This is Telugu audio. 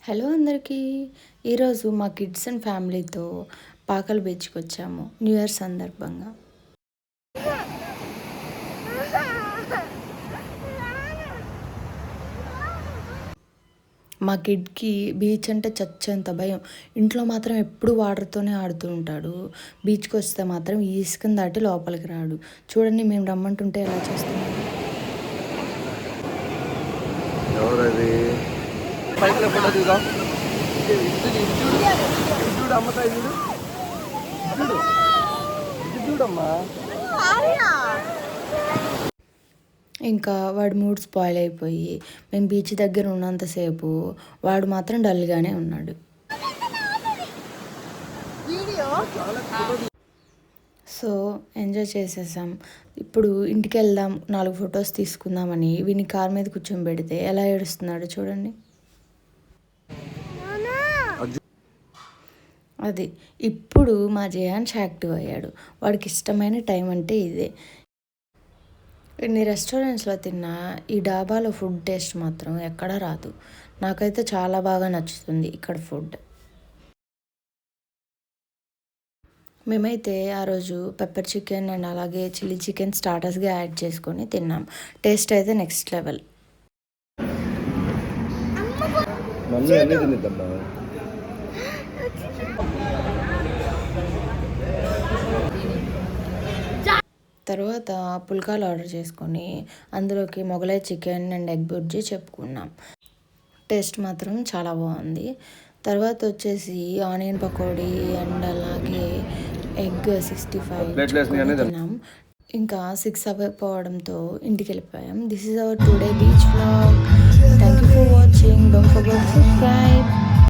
హలో అందరికీ. ఈరోజు మా కిడ్స్ అండ్ ఫ్యామిలీతో పాకల్ బీచ్కి వచ్చాము న్యూ ఇయర్ సందర్భంగా. మా కిడ్కి బీచ్ అంటే చచ్చేంత భయం. ఇంట్లో మాత్రం ఎప్పుడు వాటర్తోనే ఆడుతూ ఉంటాడు. బీచ్కి వస్తే మాత్రం ఈ ఇసుకని దాటి లోపలికి రాడు. చూడండి, మేము రమ్మంటుంటే ఎలా చేస్తున్నాడు. ఇంకా వాడి మూడ్ స్పాయిల్ అయిపోయి మేము బీచ్ దగ్గర ఉన్నంతసేపు వాడు మాత్రం డల్గానే ఉన్నాడు. సో ఎంజాయ్ చేసేసాం. ఇప్పుడు ఇంటికి వెళ్దాం, 4 ఫొటోస్ తీసుకుందామని వీని కార్ మీద కూర్చొని ఎలా ఏడుస్తున్నాడు చూడండి. అది ఇప్పుడు మా జయాన్స్ యాక్టివ్ అయ్యాడు. వాడికి ఇష్టమైన టైం అంటే ఇదే. ఇన్ని రెస్టారెంట్స్లో తిన్నా ఈ డాబాలో ఫుడ్ టేస్ట్ మాత్రం ఎక్కడా రాదు. నాకైతే చాలా బాగా నచ్చుతుంది ఇక్కడ ఫుడ్. మేమైతే ఆ రోజు పెప్పర్ చికెన్ అండ్ అలాగే చిల్లీ చికెన్ స్టార్టర్స్గా యాడ్ చేసుకొని తిన్నాం. టేస్ట్ అయితే నెక్స్ట్ లెవెల్. తర్వాత పుల్కాలు ఆర్డర్ చేసుకొని అందులోకి Mughlai chicken and egg bhurji చెప్పుకున్నాం. టేస్ట్ మాత్రం చాలా బాగుంది. తర్వాత వచ్చేసి ఆనియన్ పకోడీ అండ్ అలాగే ఎగ్ 65 తిన్నాం. ఇంకా 6 అయిపోవడంతో ఇంటికి వెళ్ళిపోయాం. This is our today beach vlog.